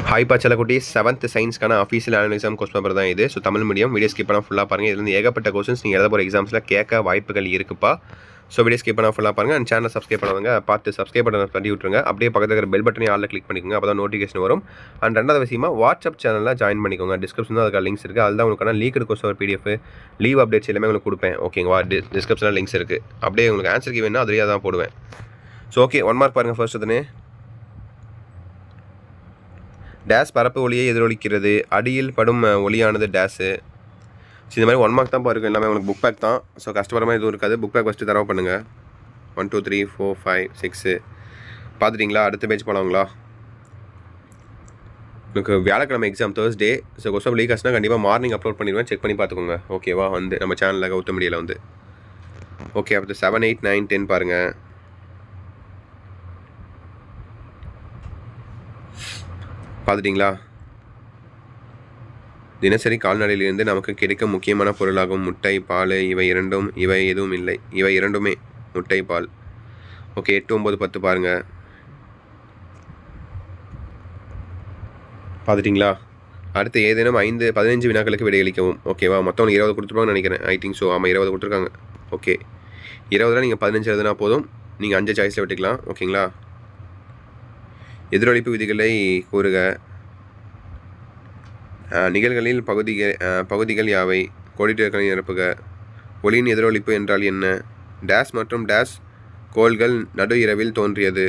Hi பச்சல குட்டீஸ் 7th சயின்ஸ்க்கான official annual exam question paper தான் இது. So Tamil medium video skip பண்ணால் ஃபுல்லாக பாருங்கள். இதுலேருந்து ஏகப்பட்ட கொஸ்டின்ஸ் நீங்கள் எழுத போகிற எக்ஸாம்ஸில் கேட்க வாய்ப்புகள் இருக்குப்பா. ஸோ வீடியோ ஸ்கிப் பண்ணால் ஃபுல்லாக பாருங்கள். அண்ட் சேனல் சப்ஸ்கிரைப் பண்ணுவாங்க பார்த்து சப்ஸ்கிரைப் பண்ண தள்ளி விட்டுருங்க. அப்படியே பக்கத்தில் இருக்கிற பெல் பட்டனை ஆளில் கிளிக் பண்ணிக்கோங்க. அப்போ தான் நோட்டிஃபிகேஷன் வரும். அண்ட் ரெண்டாவது விஷயமா வாட்ஸ்அப் சேனலில் ஜாயின் பண்ணிக்கோங்க. டிஸ்கிரிப்ஷனில் அதுக்கு லிங்க்ஸ் இருக்குது. அதுதான் உங்களுக்கான லீக் கொஸ்டின் ஒரு PDF லீவ் அப்டேட்ஸ் எல்லாமே உங்களுக்கு கொடுப்பேன். ஓகேங்களா? டிஸ்கிரிப்ஷனில் லிங்க்ஸ் இருக்குது. அப்படியே உங்களுக்கு ஆன்சர் வேணும்னா அதிலேயே தான் போடுவேன். ஸோ ஓகே, 1 மார்க் பாருங்கள். ஃபர்ஸ்ட் அதுன்னு டேஸ் பரப்பு ஒளியை எதிரொலிக்கிறது, அடியில் படும் ஒளியானது டேஸு. ஸோ இந்த மாதிரி 1 மார்க் தான் இருக்கும். எல்லாமே உங்களுக்கு புக் பேக் தான். ஸோ கஷ்டப்படமாக எதுவும் இருக்காது. புக் பேக் ஃபஸ்ட்டு தரவு பண்ணுங்கள். 1 2 3 4 5 6 பார்த்துட்டிங்களா? அடுத்த பேஜ் போகலாங்களா? உங்களுக்கு வியாழக்கிழமை exam Thursday. So question leak ஆச்சுன்னா கண்டிப்பாக மார்னிங் அப்லோட் பண்ணிடுவேன். செக் பண்ணி பார்த்துக்கோங்க. ஓகேவா? வந்து நம்ம சேனலில் கௌதம் மீடியாவில் வந்து ஓகே. அடுத்து 7 8 9 10 பாருங்கள். பார்த்துட்டிங்களா? தினசரி கால்நடையிலிருந்து நமக்கு கிடைக்கும் முக்கியமான பொருளாகும் முட்டை, பால். இவை எதுவும் இல்லை. இவை இரண்டுமே முட்டை, பால். ஓகே, 8 9 10 பாருங்கள். பார்த்துட்டிங்களா? அடுத்து ஏதேனும் 15 வினாக்களுக்கு விடையளிக்கவும். ஓகேவா? மொத்தம் 20 கொடுத்துருப்பாங்கன்னு நினைக்கிறேன். I think so. ஆமாம், 20 கொடுத்துருக்காங்க. ஓகே, 20 நீங்கள் 15 எழுதுனா போதும். நீங்கள் 5 சாய்ஸில் விட்டுக்கலாம். ஓகேங்களா? எதிரொலிப்பு விதிகளை கூறுக. நிகழ்களில் பகுதிகள் யாவை? கோடிட்டுகளை நிரப்புக. ஒளியின் எதிரொலிப்பு என்றால் என்ன? டேஸ் மற்றும் டேஸ் கோள்கள் நடு இரவில் தோன்றியது.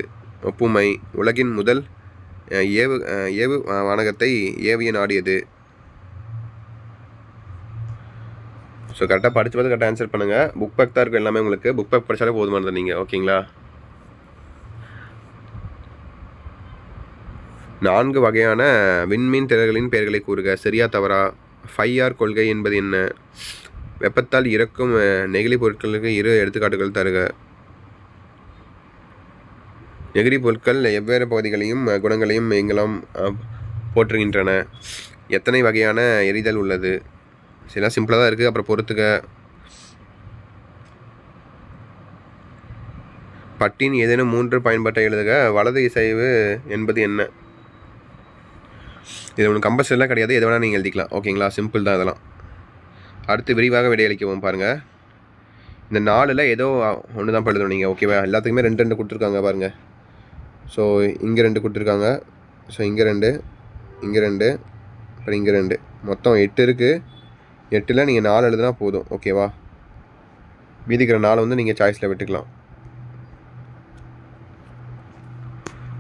ஒப்புமை. உலகின் முதல் ஏவு வானகத்தை ஏவிய நாடியது. ஸோ கரெக்டாக படித்து பார்த்து கரெக்டாக ஆன்சர் பண்ணுங்கள். புக் பேக் தான் இருக்கும் எல்லாமே உங்களுக்கு. புக் பேக் படித்தாலே போதுமானது நீங்கள். ஓகேங்களா? 4 வகையான விண்மீன் திரள்களின் பெயர்களை கூறுக. சரியா தவறா? 5R கொள்கை என்பது என்ன? வெப்பத்தால் இறக்கும் நெகிழி பொருட்களுக்கு 2 எடுத்துக்காட்டுகள் தருக. நெகிழி பொருட்கள் எவ்வேறு பகுதிகளையும் குணங்களையும் எங்கெல்லாம் போற்றுகின்றன? எத்தனை வகையான எரிதல் உள்ளது? சில சிம்பிளாக தான் இருக்குது. அப்புறம் பொறுத்துக்க. பட்டின் ஏதேனும் 3 பயன்பாட்டை எழுதுக. வலது இசைவு என்பது என்ன? இது ஒன்று கம்பல்சரிலாம் கிடையாது. எது வேணால் நீங்கள் எழுதிக்கலாம். ஓகேங்களா? சிம்பிள் தான் இதெல்லாம். அடுத்து விரிவாக விடையளிக்கவும் பாருங்கள். இந்த 4ல் ஏதோ ஒன்று தான் எழுதணும் நீங்கள். ஓகேவா? எல்லாத்துக்குமே 2 2 கொடுத்துருக்காங்க பாருங்கள். ஸோ இங்கே 2 கொடுத்துருக்காங்க. ஸோ இங்கே 2, இங்கே 2, அப்புறம் இங்கே 2. மொத்தம் 8 இருக்குது. 8ல் நீங்கள் 4 எழுதுனா போதும். ஓகேவா? மீதிக்கிற 4 வந்து நீங்கள் சாய்ஸில் விட்டுக்கலாம்.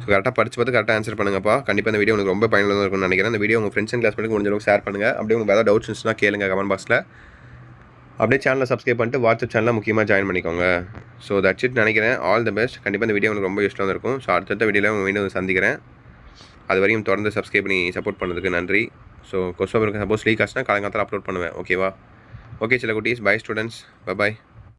ஸோ கரெக்டாக படித்து பார்த்து கரெக்டாக ஆன்சர் பண்ணுங்கப்பா. கண்டிப்பாக இந்த வீடியோ உங்களுக்கு ரொம்ப பயனுள்ளதாக இருக்கும்னு நினைக்கிறேன். இந்த வீடியோ உங்கள் ஃப்ரெண்ட்ஸ் அண்ட் கிளாஸ் பண்ணி முடிஞ்ச அளவுக்கு ஷேர் பண்ணுங்கள். அப்படியே உங்களுக்கு ஏதாவது டவுட்ஸ் இருந்துச்சுன்னா கேளுங்க கமெண்ட் பாக்ஸில். அப்படியே சேனலை சப்ஸ்கிரைப் பண்ணிட்டு வாட்ஸ்அப் சேனலில் முக்கியமாக ஜாயின் பண்ணிக்கோங்க. ஸோ தட்ஸ் இட் நினைக்கிறேன். All the best. கண்டிப்பாக இந்த வீடியோ உங்களுக்கு ரொம்ப யூஸ்ஃபுல்லாக இருக்கும். ஸோ அடுத்த வீடியோவில் உங்கள் மீண்டும் சந்திக்கிறேன். அது வரையும் தொடர்ந்து சப்ஸ்கிரைப் பண்ணி சப்போர்ட் பண்ணதுக்கு நன்றி. ஸோ கொஸ்டின் பேப்பருக்கு சப்போஸ் லீக் ஆச்சுன்னா காலங்காலத்தில் அப்லோட் பண்ணுவேன். ஓகேவா? ஓகே சில குட்டீஸ். Bye students. பை.